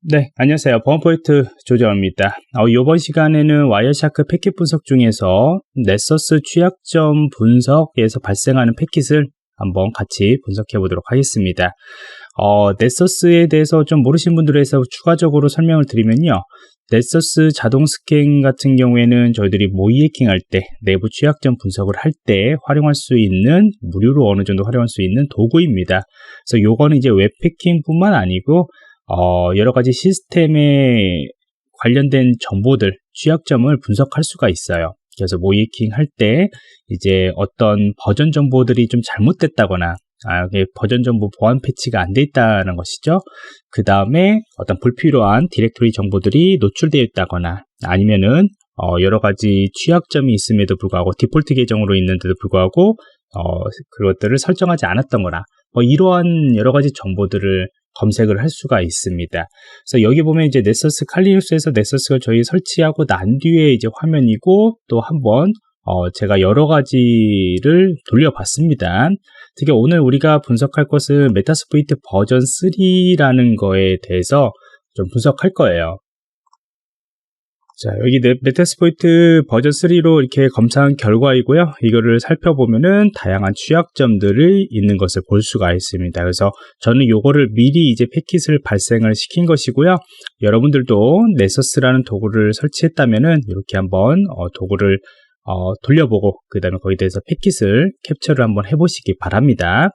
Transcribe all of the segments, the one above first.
네, 안녕하세요. 보안포인트 조정입니다. 이번 시간에는 와이어샤크 패킷 분석 중에서 넷서스 취약점 분석에서 발생하는 패킷을 한번 같이 분석해 보도록 하겠습니다. 넷서스에 대해서 좀 모르신 분들에 대해서 추가적으로 설명을 드리면요. 넷서스 자동 스캔 같은 경우에는 저희들이 모의 해킹할 때, 내부 취약점 분석을 할 때 활용할 수 있는, 무료로 어느 정도 활용할 수 있는 도구입니다. 그래서 요거는 이제 웹 해킹뿐만 아니고 여러 가지 시스템에 관련된 정보들, 취약점을 분석할 수가 있어요. 그래서 모의 해킹 할 때 이제 어떤 버전 정보들이 좀 잘못됐다거나, 버전 정보 보안 패치가 안 돼 있다는 것이죠. 그 다음에 어떤 불필요한 디렉토리 정보들이 노출되어 있다거나, 아니면은 여러 가지 취약점이 있음에도 불구하고 디폴트 계정으로 있는데도 불구하고 그것들을 설정하지 않았던 거나, 이러한 여러 가지 정보들을 검색을 할 수가 있습니다. 그래서 여기 보면 이제 넷서스 칼리눅스에서 넷서스가 저희 설치하고 난 뒤에 이제 화면이고, 또 한번 제가 여러 가지를 돌려봤습니다. 특히 오늘 우리가 분석할 것은 메타스포이트 버전 3라는 거에 대해서 좀 분석할 거예요. 자, 여기 메타스포이트 버전 3로 이렇게 검사한 결과이고요. 이거를 살펴보면은 다양한 취약점들이 있는 것을 볼 수가 있습니다. 그래서 저는 요거를 미리 이제 패킷을 발생을 시킨 것이고요. 여러분들도 넷서스라는 도구를 설치했다면은 이렇게 한번 도구를 돌려보고, 그 다음에 거기에 대해서 패킷을 캡처를 한번 해보시기 바랍니다.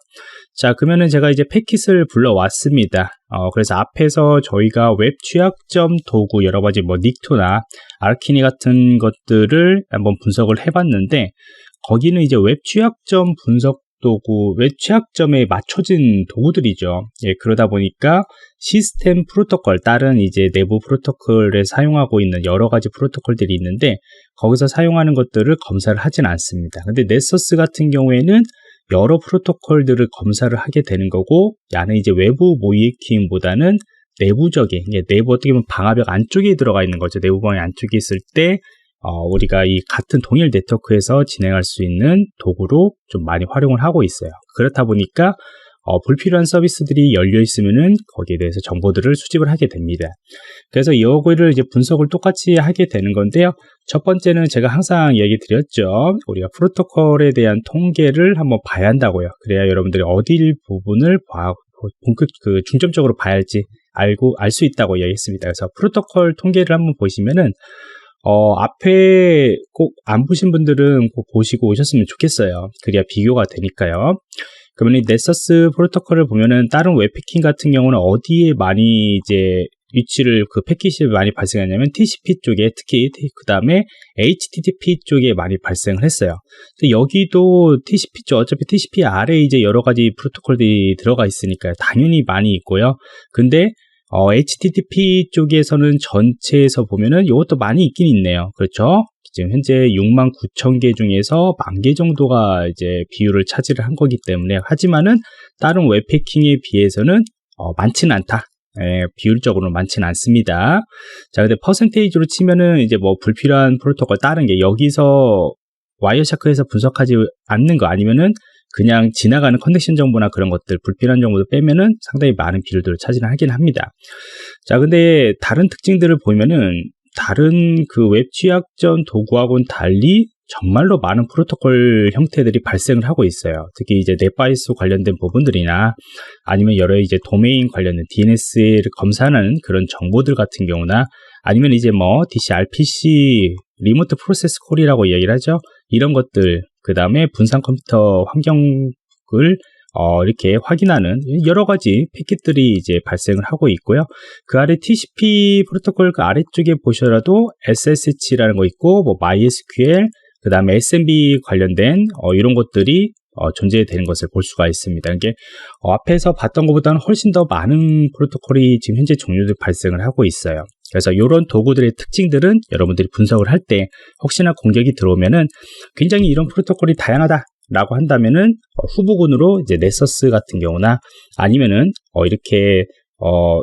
자, 그러면은 제가 이제 패킷을 불러왔습니다. 그래서 앞에서 저희가 웹 취약점 도구 여러 가지 닉토나 아르키니 같은 것들을 한번 분석을 해봤는데, 거기는 이제 웹 취약점 분석 도구, 웹 취약점에 맞춰진 도구들이죠. 예, 그러다 보니까 시스템 프로토콜, 다른 이제 내부 프로토콜에 사용하고 있는 여러 가지 프로토콜들이 있는데, 거기서 사용하는 것들을 검사를 하진 않습니다. 근데 넷서스 같은 경우에는 여러 프로토콜들을 검사를 하게 되는 거고, 야는 이제 외부 모의 해킹보다는 내부적인, 내부 어떻게 보면 방화벽 안쪽에 들어가 있는 거죠. 내부 방화 안쪽에 있을 때 우리가 이 같은 동일 네트워크에서 진행할 수 있는 도구로 좀 많이 활용을 하고 있어요. 그렇다 보니까 불필요한 서비스들이 열려 있으면은 거기에 대해서 정보들을 수집을 하게 됩니다. 그래서 이거를 이제 분석을 똑같이 하게 되는 건데요. 첫 번째는 제가 항상 얘기 드렸죠. 우리가 프로토콜에 대한 통계를 한번 봐야 한다고요. 그래야 여러분들이 어딜 부분을 중점적으로 봐야 할지 알 수 있다고 얘기했습니다. 그래서 프로토콜 통계를 한번 보시면은 앞에 꼭 안 보신 분들은 꼭 보시고 오셨으면 좋겠어요. 그래야 비교가 되니까요. 그러면 이 넷서스 프로토콜을 보면은 다른 웹 해킹 같은 경우는 어디에 많이 이제 위치를 그 패킷이 많이 발생하냐면 TCP 쪽에, 특히 그 다음에 HTTP 쪽에 많이 발생을 했어요. 근데 여기도 TCP 쪽, 어차피 TCP 아래에 이제 여러 가지 프로토콜들이 들어가 있으니까요. 당연히 많이 있고요. 근데 HTTP 쪽에서는 전체에서 보면은 이것도 많이 있긴 있네요. 그렇죠? 지금 현재 69,000개 중에서 10,000개 정도가 이제 비율을 차지를 한 거기 때문에, 하지만은 다른 웹 해킹에 비해서는 많지는 않다. 예, 비율적으로는 많지는 않습니다. 자, 근데 퍼센테이지로 치면은 이제 불필요한 프로토콜 다른 게 여기서 와이어샤크에서 분석하지 않는 거, 아니면은 그냥 지나가는 커넥션 정보나 그런 것들, 불필요한 정보도 빼면은 상당히 많은 비율들을 차지를 하긴 합니다. 자, 근데 다른 특징들을 보면은 다른 그 웹 취약점 도구하고는 달리 정말로 많은 프로토콜 형태들이 발생을 하고 있어요. 특히 이제 넷바이스 관련된 부분들이나, 아니면 여러 이제 도메인 관련된 DNS를 검사하는 그런 정보들 같은 경우나, 아니면 이제 DCRPC, 리모트 프로세스 콜이라고 얘기를 하죠. 이런 것들, 그 다음에 분산 컴퓨터 환경을 이렇게 확인하는 여러 가지 패킷들이 이제 발생을 하고 있고요. 그 아래 TCP 프로토콜 그 아래쪽에 보셔라도 SSH라는 거 있고, MySQL, 그 다음에 SMB 관련된 이런 것들이 존재되는 것을 볼 수가 있습니다. 이게 앞에서 봤던 것보다는 훨씬 더 많은 프로토콜이 지금 현재 종류들 발생을 하고 있어요. 그래서 이런 도구들의 특징들은 여러분들이 분석을 할 때 혹시나 공격이 들어오면은 굉장히 이런 프로토콜이 다양하다라고 한다면은 후보군으로 이제 넷서스 같은 경우나, 아니면은 이렇게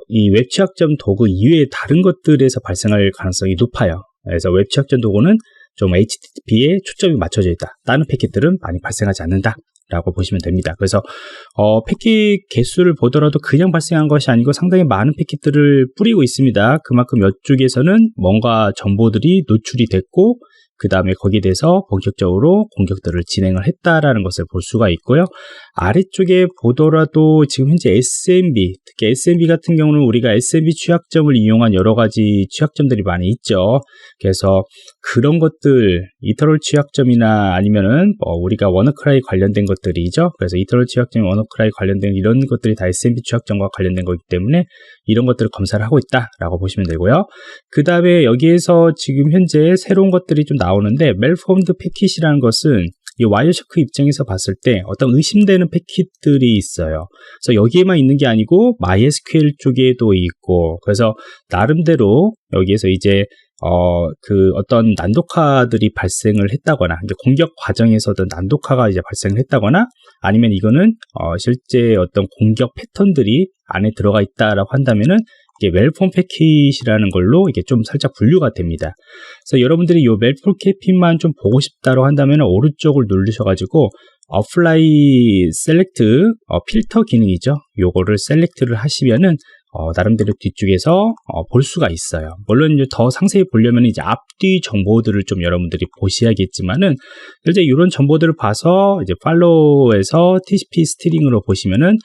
이 웹 취약점 도구 이외의 다른 것들에서 발생할 가능성이 높아요. 그래서 웹 취약점 도구는 좀 HTTP에 초점이 맞춰져 있다. 다른 패킷들은 많이 발생하지 않는다. 라고 보시면 됩니다. 그래서 패킷 개수를 보더라도 그냥 발생한 것이 아니고 상당히 많은 패킷들을 뿌리고 있습니다. 그만큼 이쪽에서는 뭔가 정보들이 노출이 됐고 그 다음에 거기에 대해서 본격적으로 공격들을 진행을 했다라는 것을 볼 수가 있고요. 아래쪽에 보더라도 지금 현재 SMB, 특히 SMB 같은 경우는 우리가 SMB 취약점을 이용한 여러 가지 취약점들이 많이 있죠. 그래서 그런 것들, 이터럴 취약점이나 아니면은 우리가 워너크라이 관련된 것들이죠. 그래서 이터럴 취약점, 워너크라이 관련된 이런 것들이 다 SMB 취약점과 관련된 거기 때문에 이런 것들을 검사를 하고 있다라고 보시면 되고요. 그 다음에 여기에서 지금 현재 새로운 것들이 좀 나오는데 멜폼드 패킷이라는 것은 이 와이어샤크 입장에서 봤을 때 어떤 의심되는 패킷들이 있어요. 그래서 여기에만 있는 게 아니고 MySQL 쪽에도 있고 그래서 나름대로 여기에서 이제 그 어떤 난독화들이 발생을 했다거나 이제 공격 과정에서 어떤 난독화가 이제 발생을 했다거나 아니면 이거는 실제 어떤 공격 패턴들이 안에 들어가 있다라고 한다면은 이게 멜폼 패킷이라는 걸로 이게 좀 살짝 분류가 됩니다. 그래서 여러분들이 이 멜폼 패킷만 좀 보고 싶다고 한다면 오른쪽을 누르셔가지고 어플라이 셀렉트 필터 기능이죠. 요거를 셀렉트를 하시면은 나름대로 뒤쪽에서 볼 수가 있어요. 물론 이제 더 상세히 보려면 이제 앞뒤 정보들을 좀 여러분들이 보셔야겠지만은 이제 이런 정보들을 봐서 이제 팔로우에서 TCP 스트링으로 보시면은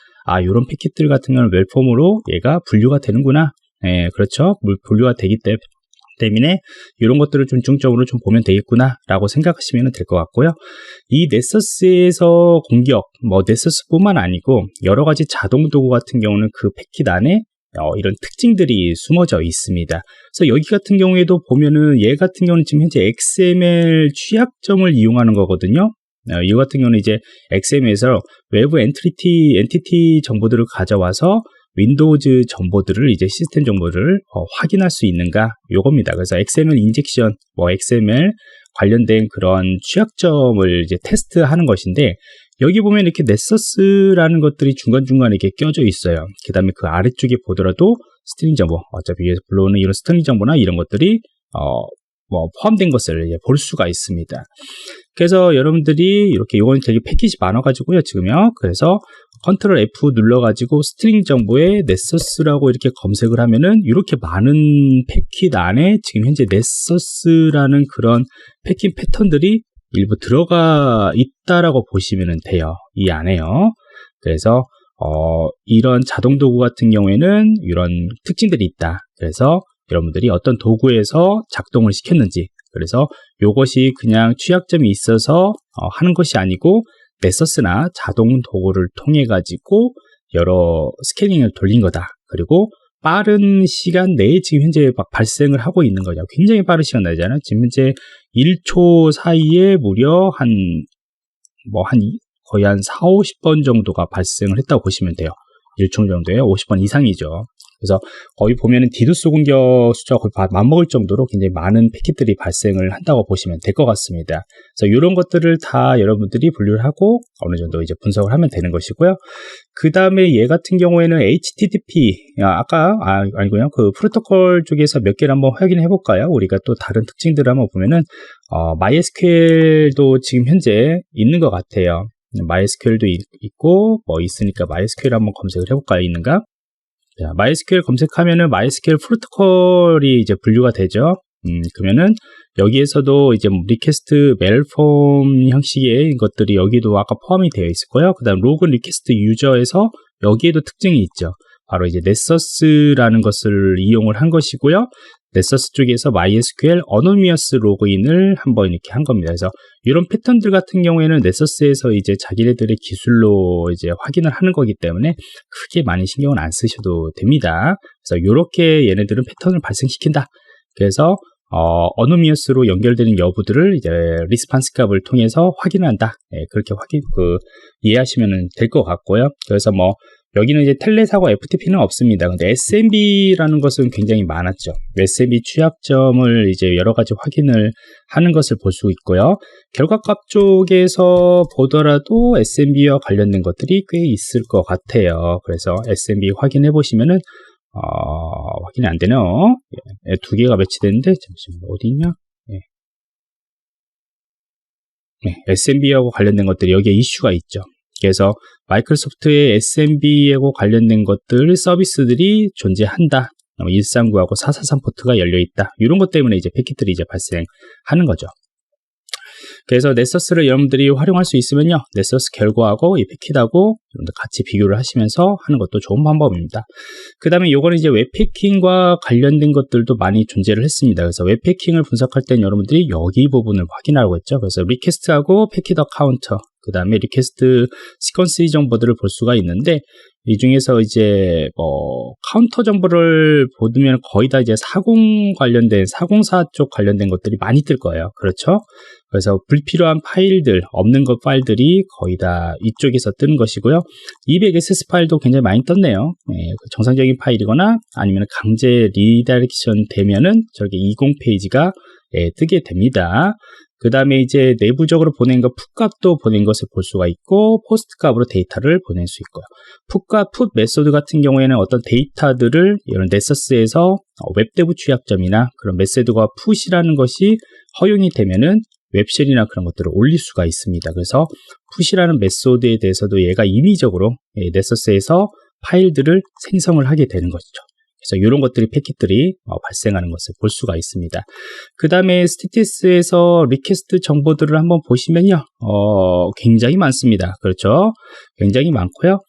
이런 패킷들 같은 경우는 멜폼으로 얘가 분류가 되는구나. 예, 그렇죠. 분류가 되기 때문에 이런 것들을 좀 중점으로 좀 보면 되겠구나 라고 생각하시면 될 것 같고요. 이 넷서스에서 공격, 넷서스뿐만 아니고 여러 가지 자동 도구 같은 경우는 그 패킷 안에 이런 특징들이 숨어져 있습니다. 그래서 여기 같은 경우에도 보면은 얘 같은 경우는 지금 현재 XML 취약점을 이용하는 거거든요. 이 같은 경우는 이제 XML에서 외부 엔티티 정보들을 가져와서 윈도우즈 정보들을 이제 시스템 정보를 확인할 수 있는가 요겁니다. 그래서 XML 인젝션, XML 관련된 그런 취약점을 이제 테스트하는 것인데 여기 보면 이렇게 넷서스라는 것들이 중간중간에 이렇게 껴져 있어요. 그 다음에 그 아래쪽에 보더라도 스트링 정보, 어차피 위에서 불러오는 이런 스트링 정보나 이런 것들이 포함된 것을 볼 수가 있습니다. 그래서 여러분들이 이렇게 요건 되게 패킷이 많아가지고요, 지금요. 그래서 컨트롤 F 눌러가지고 스트링 정보에 넷서스라고 이렇게 검색을 하면은 이렇게 많은 패킷 안에 지금 현재 넷서스라는 그런 패킷 패턴들이 일부 들어가 있다라고 보시면 돼요. 이 안에요. 그래서 이런 자동 도구 같은 경우에는 이런 특징들이 있다. 그래서 여러분들이 어떤 도구에서 작동을 시켰는지, 그래서 이것이 그냥 취약점이 있어서 하는 것이 아니고 넷서스나 자동 도구를 통해 가지고 여러 스캐닝을 돌린 거다. 그리고 빠른 시간 내에 지금 현재 막 발생을 하고 있는 거죠. 굉장히 빠른 시간 내잖아요. 지금 현재 1초 사이에 무려 거의 한 4, 50번 정도가 발생을 했다고 보시면 돼요. 1초 정도에 50번 이상이죠. 그래서 거의 보면은 디도스 공격 숫자가 거의 맞먹을 정도로 굉장히 많은 패킷들이 발생을 한다고 보시면 될 것 같습니다. 그래서 이런 것들을 다 여러분들이 분류를 하고 어느 정도 이제 분석을 하면 되는 것이고요. 그 다음에 얘 같은 경우에는 HTTP, 아니고요. 그 프로토콜 쪽에서 몇 개를 한번 확인해 볼까요? 우리가 또 다른 특징들을 한번 보면은, MySQL도 지금 현재 있는 것 같아요. MySQL도 있고, 있으니까 MySQL 한번 검색을 해볼까요? 있는가? 자, MySQL 검색하면은 MySQL 프로토콜이 이제 분류가 되죠. 그러면은 여기에서도 이제 리퀘스트 멜폼 형식의 것들이 여기도 아까 포함이 되어 있을 거예요. 그 다음 로그 리퀘스트 유저에서 여기에도 특징이 있죠. 바로 이제 넷서스라는 것을 이용을 한 것이고요. 넷서스 쪽에서 MySQL 어노니머스 로그인을 한번 이렇게 한 겁니다. 그래서 이런 패턴들 같은 경우에는 넷서스에서 이제 자기네들의 기술로 이제 확인을 하는 거기 때문에 크게 많이 신경을 안 쓰셔도 됩니다. 그래서 이렇게 얘네들은 패턴을 발생시킨다. 그래서 어노니머스로 연결되는 여부들을 이제 리스판스 값을 통해서 확인을 한다. 그렇게 이해하시면 될 것 같고요. 그래서 여기는 이제 텔넷하고 FTP는 없습니다. 근데 SMB라는 것은 굉장히 많았죠. SMB 취약점을 이제 여러 가지 확인을 하는 것을 볼 수 있고요. 결과값 쪽에서 보더라도 SMB와 관련된 것들이 꽤 있을 것 같아요. 그래서 SMB 확인해 보시면은 확인이 안 되네요. 두 개가 배치됐는데 잠시만요. 어디 있냐? SMB하고 관련된 것들이 여기에 이슈가 있죠. 그래서 마이크로소프트의 SMB하고 관련된 것들, 서비스들이 존재한다. 139하고 443 포트가 열려있다. 이런 것 때문에 이제 패킷들이 이제 발생하는 거죠. 그래서 넷서스를 여러분들이 활용할 수 있으면요, 넷서스 결과하고 이 패킷하고 여러분들 같이 비교를 하시면서 하는 것도 좋은 방법입니다. 그 다음에 요거는 이제 웹패킹과 관련된 것들도 많이 존재를 했습니다. 그래서 웹패킹을 분석할 땐 여러분들이 여기 부분을 확인하라고 했죠. 그래서 리퀘스트하고 패킷 어카운터, 그 다음에 리퀘스트 시퀀스 정보들을 볼 수가 있는데, 이 중에서 이제 카운터 정보를 보면 거의 다 이제 40 관련된 404 쪽 관련된 것들이 많이 뜰 거예요. 그렇죠? 그래서 불필요한 파일들, 없는 것 파일들이 거의 다 이쪽에서 뜨는 것이고요. 200ss 파일도 굉장히 많이 떴네요. 정상적인 파일이거나 아니면 강제 리다이렉션 되면은 저렇게 20 페이지가 뜨게 됩니다. 그 다음에 이제 내부적으로 보낸 것, 풋값도 보낸 것을 볼 수가 있고, 포스트 값으로 데이터를 보낼 수 있고요. 풋과 풋 메소드 같은 경우에는 어떤 데이터들을 이런 넷서스에서 웹데브 취약점이나 그런 메소드가 풋이라는 것이 허용이 되면은 웹쉘이나 그런 것들을 올릴 수가 있습니다. 그래서 풋이라는 메소드에 대해서도 얘가 임의적으로 넷서스에서 파일들을 생성을 하게 되는 것이죠. 그래서 이런 것들이 패킷들이 발생하는 것을 볼 수가 있습니다. 그 다음에 스테이터스에서 리퀘스트 정보들을 한번 보시면요, 굉장히 많습니다. 그렇죠? 굉장히 많고요.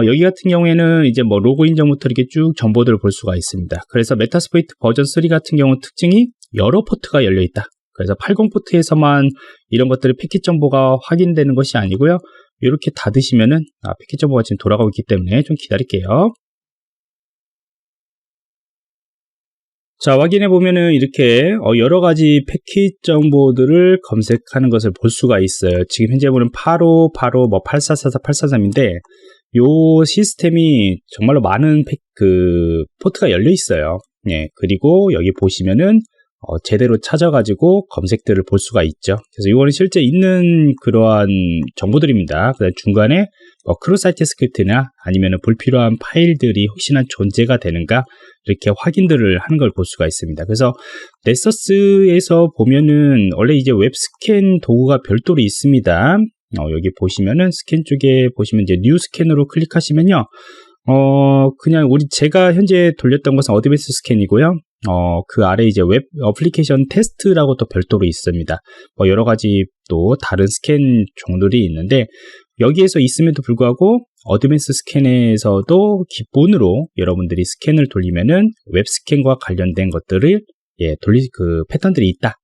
여기 같은 경우에는 이제 뭐 로그인 전부터 이렇게 쭉 정보들을 볼 수가 있습니다. 그래서 메타스포이트 버전 3 같은 경우 특징이 여러 포트가 열려 있다. 그래서 80 포트에서만 이런 것들이 패킷 정보가 확인되는 것이 아니고요. 이렇게 닫으시면은 패킷 정보가 지금 돌아가고 있기 때문에 좀 기다릴게요. 자, 확인해 보면은 이렇게 여러 가지 패킷 정보들을 검색하는 것을 볼 수가 있어요. 지금 현재 보면 85, 뭐 8444, 843인데 요 시스템이 정말로 많은 포트가 열려 있어요. 예, 그리고 여기 보시면은 제대로 찾아가지고 검색들을 볼 수가 있죠. 그래서 이거는 실제 있는 그러한 정보들입니다. 그다음 중간에 크로사이트 스크립트나 아니면 불필요한 파일들이 혹시나 존재가 되는가 이렇게 확인들을 하는 걸 볼 수가 있습니다. 그래서 넷서스에서 보면은 원래 이제 웹 스캔 도구가 별도로 있습니다. 여기 보시면은 스캔 쪽에 보시면 이제 뉴 스캔으로 클릭하시면요. 그냥 제가 현재 돌렸던 것은 어드밴스 스캔이고요. 그 아래 이제 웹 어플리케이션 테스트라고 또 별도로 있습니다. 여러 가지 또 다른 스캔 종들이 있는데, 여기에서 있음에도 불구하고 어드밴스 스캔에서도 기본으로 여러분들이 스캔을 돌리면은 웹 스캔과 관련된 것들을 돌릴 그 패턴들이 있다.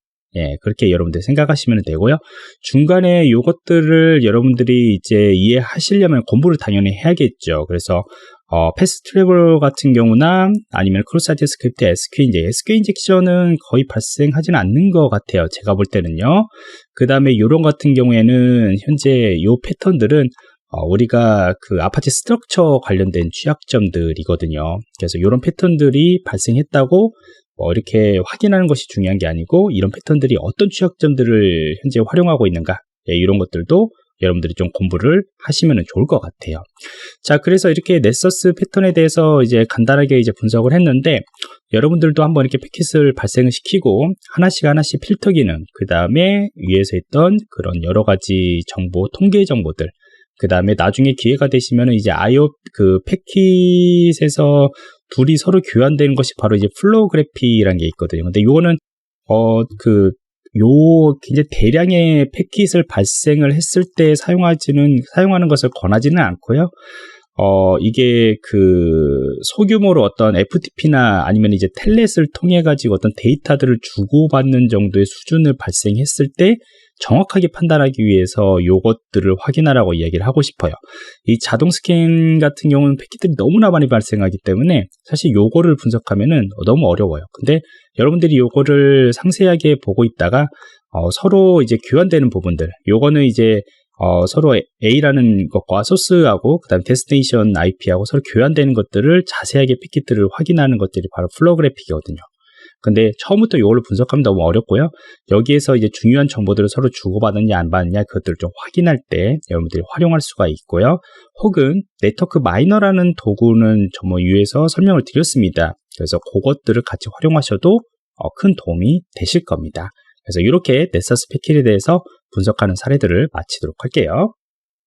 그렇게 여러분들 생각하시면 되고요. 중간에 요것들을 여러분들이 이제 이해하시려면 공부를 당연히 해야겠죠. 그래서 패스트 트래블 같은 경우나 아니면 크로사이트 스크립트 SQ 인젝션은 거의 발생하지는 않는 것 같아요. 제가 볼 때는요. 그 다음에 요런 같은 경우에는 현재 요 패턴들은 우리가 그 아파치 스트럭처 관련된 취약점들이거든요. 그래서 이런 패턴들이 발생했다고 이렇게 확인하는 것이 중요한 게 아니고, 이런 패턴들이 어떤 취약점들을 현재 활용하고 있는가, 이런 것들도 여러분들이 좀 공부를 하시면 좋을 것 같아요. 자, 그래서 이렇게 넷서스 패턴에 대해서 이제 간단하게 이제 분석을 했는데, 여러분들도 한번 이렇게 패킷을 발생을 시키고 하나씩 필터 기능, 그 다음에 위에서 했던 그런 여러 가지 정보, 통계 정보들, 그 다음에 나중에 기회가 되시면은 이제 그 패킷에서 둘이 서로 교환되는 것이 바로 이제 플로우그래피라는 게 있거든요. 근데 요거는 굉장히 대량의 패킷을 발생을 했을 때 사용하는 것을 권하지는 않고요. 이게 소규모로 어떤 FTP나 아니면 이제 텔넷을 통해 가지고 어떤 데이터들을 주고받는 정도의 수준을 발생했을 때 정확하게 판단하기 위해서 요것들을 확인하라고 이야기를 하고 싶어요. 이 자동 스캔 같은 경우는 패킷들이 너무나 많이 발생하기 때문에 사실 요거를 분석하면은 너무 어려워요. 근데 여러분들이 요거를 상세하게 보고 있다가 서로 이제 교환되는 부분들, 요거는 이제 서로 A라는 것과 소스하고 그다음 데스티네이션 IP하고 서로 교환되는 것들을 자세하게 패킷들을 확인하는 것들이 바로 플로그래픽이거든요. 근데 처음부터 이걸로 분석하면 너무 어렵고요. 여기에서 이제 중요한 정보들을 서로 주고받았냐 안 받았냐 그것들을 좀 확인할 때 여러분들이 활용할 수가 있고요. 혹은 네트워크 마이너라는 도구는 위에서 설명을 드렸습니다. 그래서 그것들을 같이 활용하셔도 큰 도움이 되실 겁니다. 그래서 이렇게 넷서스 패킷에 대해서 분석하는 사례들을 마치도록 할게요.